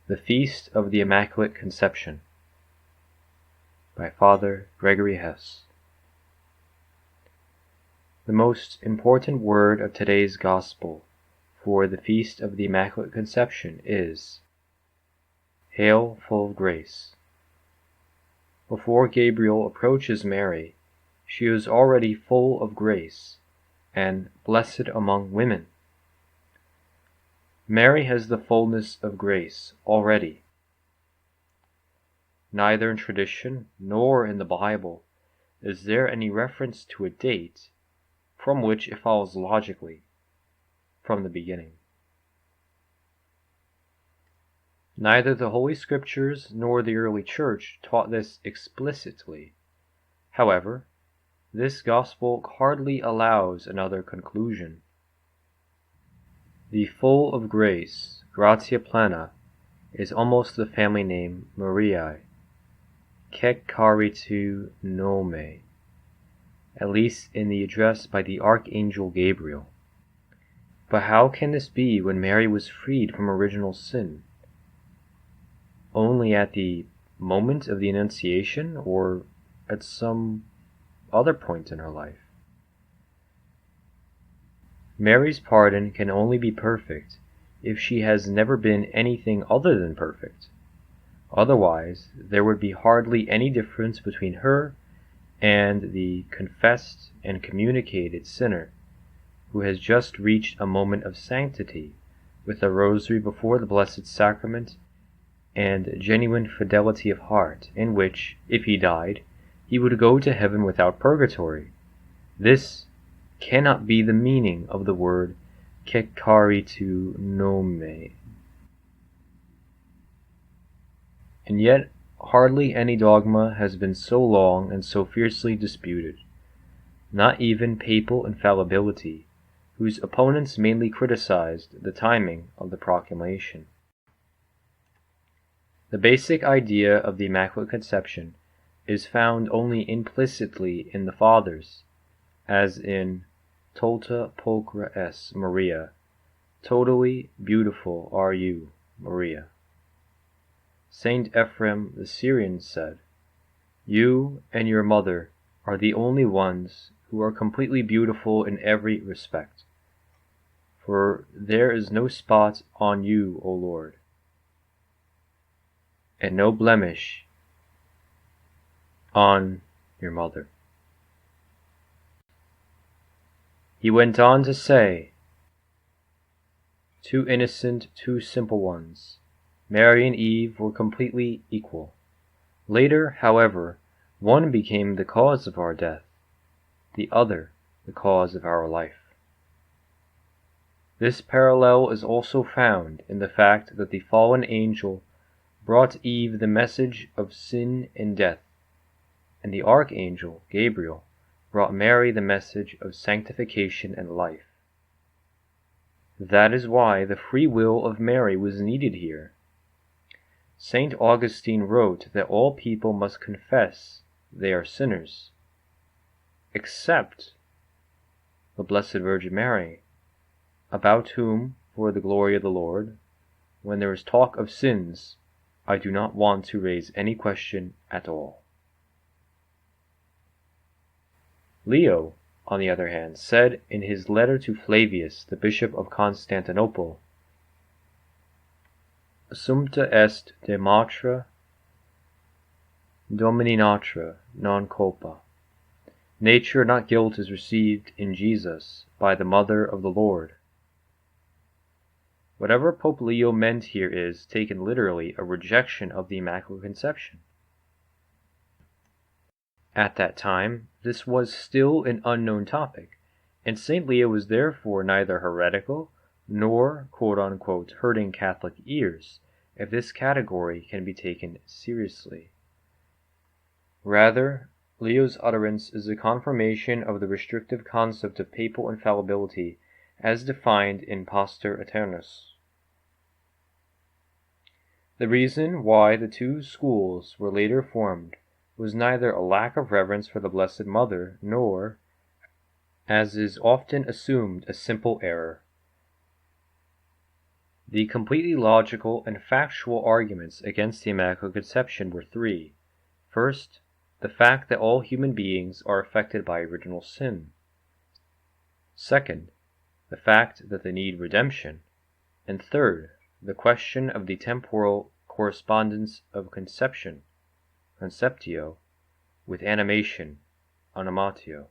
The Feast of the Immaculate Conception by Father Gregory Hesse. The most important word of today's Gospel for the Feast of the Immaculate Conception is, Hail, full of grace. Before Gabriel approaches Mary, she is already full of grace and blessed among women. Mary has the fullness of grace already. Neither in tradition nor in the Bible is there any reference to a date from which it follows logically from the beginning. Neither the Holy Scriptures nor the early Church taught this explicitly. However, this Gospel hardly allows another conclusion. The full of grace, gratia plena, is almost the family name Mariae, kekaritu nome, at least in the address by the Archangel Gabriel. But how can this be when Mary was freed from original sin? Only at the moment of the Annunciation, or at some other point in her life? Mary's pardon can only be perfect if she has never been anything other than perfect. Otherwise, there would be hardly any difference between her and the confessed and communicated sinner who has just reached a moment of sanctity with a rosary before the Blessed Sacrament and genuine fidelity of heart, in which, if he died, he would go to heaven without purgatory. This cannot be the meaning of the word kekaritu nome. And yet hardly any dogma has been so long and so fiercely disputed, not even papal infallibility, whose opponents mainly criticized the timing of the proclamation. The basic idea of the Immaculate Conception is found only implicitly in the Fathers, as in Tolta pulchra es Maria, totally beautiful are you, Maria. Saint Ephrem the Syrian said, You and your mother are the only ones who are completely beautiful in every respect, for there is no spot on you, O Lord, and no blemish on your mother. He went on to say, Two innocent, two simple ones, Mary and Eve, were completely equal. Later, however, one became the cause of our death, the other the cause of our life. This parallel is also found in the fact that the fallen angel brought Eve the message of sin and death, and the Archangel Gabriel brought Mary the message of sanctification and life. That is why the free will of Mary was needed here. St. Augustine wrote that all people must confess they are sinners, except the Blessed Virgin Mary, about whom, for the glory of the Lord, when there is talk of sins, I do not want to raise any question at all. Leo, on the other hand, said in his letter to Flavius, the Bishop of Constantinople, Assumpta est de matra dominatra non culpa. Nature, not guilt, is received in Jesus by the Mother of the Lord. Whatever Pope Leo meant here is, taken literally, a rejection of the Immaculate Conception. At that time, this was still an unknown topic, and St. Leo was therefore neither heretical nor, quote-unquote, hurting Catholic ears, if this category can be taken seriously. Rather, Leo's utterance is a confirmation of the restrictive concept of papal infallibility as defined in Pastor Aeternus. The reason why the two schools were later formed was neither a lack of reverence for the Blessed Mother, nor, as is often assumed, a simple error. The completely logical and factual arguments against the Immaculate Conception were three. First, the fact that all human beings are affected by original sin. Second, the fact that they need redemption. And third, the question of the temporal correspondence of conception, conceptio, with animation, animatio.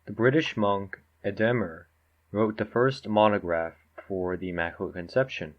The British monk Edemer wrote the first monograph for the Immaculate Conception.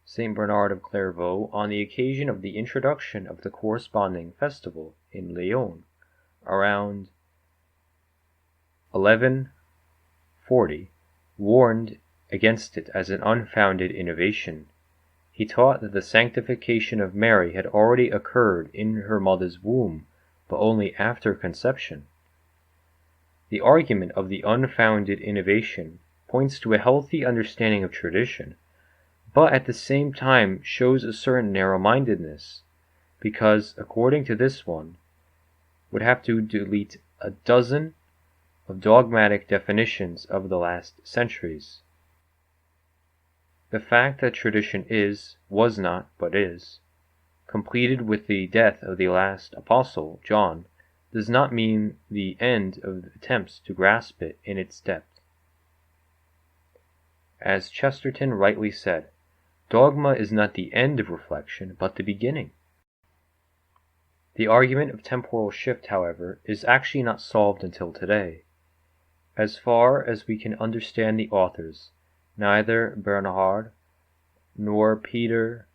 St. Bernard of Clairvaux, on the occasion of the introduction of the corresponding festival in Lyon, around 1140, warned against it as an unfounded innovation. He taught that the sanctification of Mary had already occurred in her mother's womb, but only after conception. The argument of the unfounded innovation points to a healthy understanding of tradition, but at the same time shows a certain narrow-mindedness, because, according to this one, would have to delete a dozen of dogmatic definitions of the last centuries. The fact that tradition was not, but is, completed with the death of the last apostle, John, does not mean the end of attempts to grasp it in its depth. As Chesterton rightly said, dogma is not the end of reflection, but the beginning. The argument of temporal shift, however, is actually not solved until today. As far as we can understand the authors, neither Bernhard, nor Peter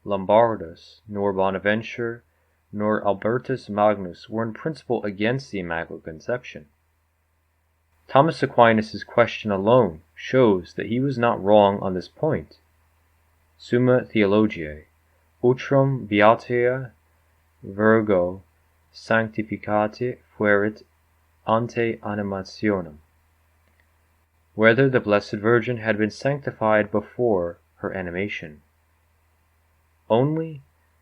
Lombardus, nor Bonaventure, nor Albertus Magnus were in principle against the Immaculate Conception. Thomas Aquinas' question alone shows that he was not wrong on this point. Summa Theologiae, utrum beatia Virgo sanctificate fuerit ante animationem. Whether the Blessed Virgin had been sanctified before her animation. Only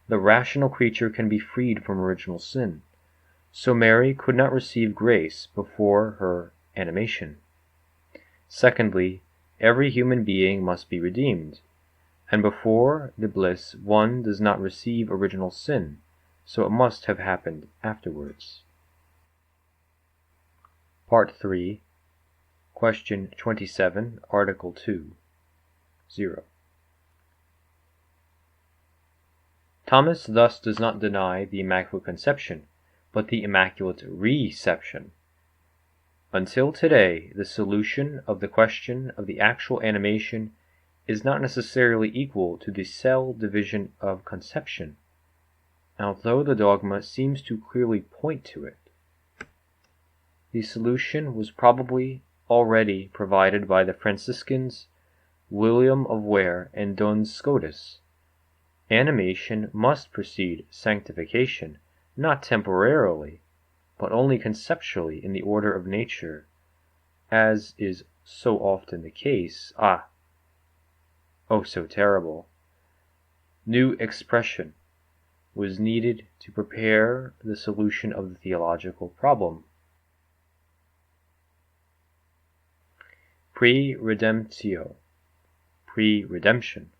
the rational creature can be freed from original sin, so Mary could not receive grace before her animation. Secondly, every human being must be redeemed, and before the bliss one does not receive original sin, so it must have happened afterwards. Part 3, Question 27, Article 2, 0. Thomas thus does not deny the Immaculate Conception, but the Immaculate Reception. Until today, the solution of the question of the actual animation is not necessarily equal to the cell division of conception, although the dogma seems to clearly point to it. The solution was probably already provided by the Franciscans William of Ware and Duns Scotus. Animation must precede sanctification, not temporarily, but only conceptually in the order of nature, as is so often the case. Oh, so terrible. New expression was needed to prepare the solution of the theological problem. Pre-redemptio, pre-redemption.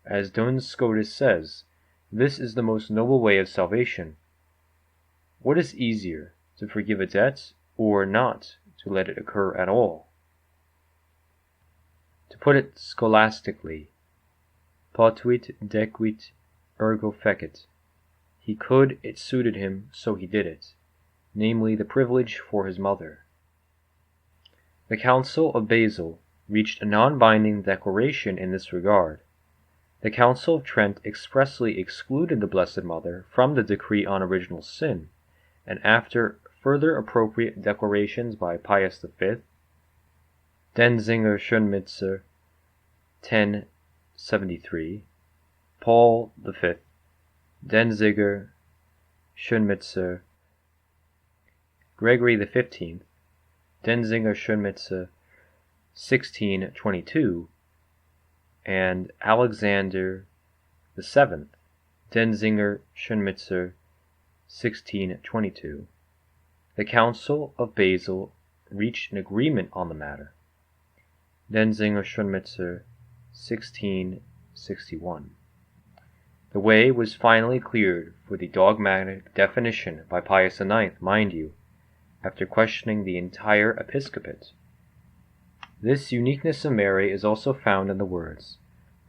As Duns Scotus says, this is the most noble way of salvation. What is easier, to forgive a debt, or not to let it occur at all? To put it scholastically, potuit dequit ergo fecit. He could, it suited him, so he did it, namely the privilege for his mother. The Council of Basel reached a non-binding declaration in this regard. The Council of Trent expressly excluded the Blessed Mother from the decree on original sin, and after further appropriate declarations by Pius V, Denzinger Schönmitzer, 1073, Paul V, Denzinger Schönmitzer, Gregory XV, Denzinger Schönmitzer, 1622, and Alexander VII, Denzinger Schönmitzer, 1622. The Council of Basel reached an agreement on the matter. Denzinger Schönmitzer, 1661. The way was finally cleared for the dogmatic definition by Pius IX, mind you, after questioning the entire episcopate. This uniqueness of Mary is also found in the words,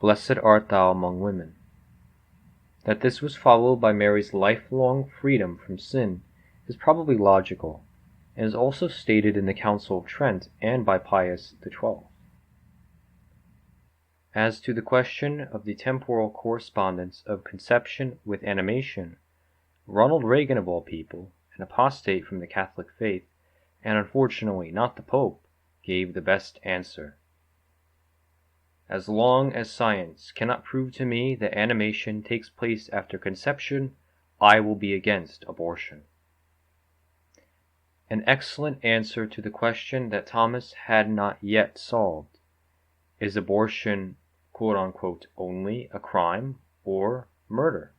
"Blessed art thou among women." That this was followed by Mary's lifelong freedom from sin is probably logical, and is also stated in the Council of Trent and by Pius XII. As to the question of the temporal correspondence of conception with animation, Ronald Reagan of all people, an apostate from the Catholic faith, and unfortunately not the Pope, gave the best answer. As long as science cannot prove to me that animation takes place after conception, I will be against abortion. An excellent answer to the question that Thomas had not yet solved. Is abortion quote-unquote only a crime or murder?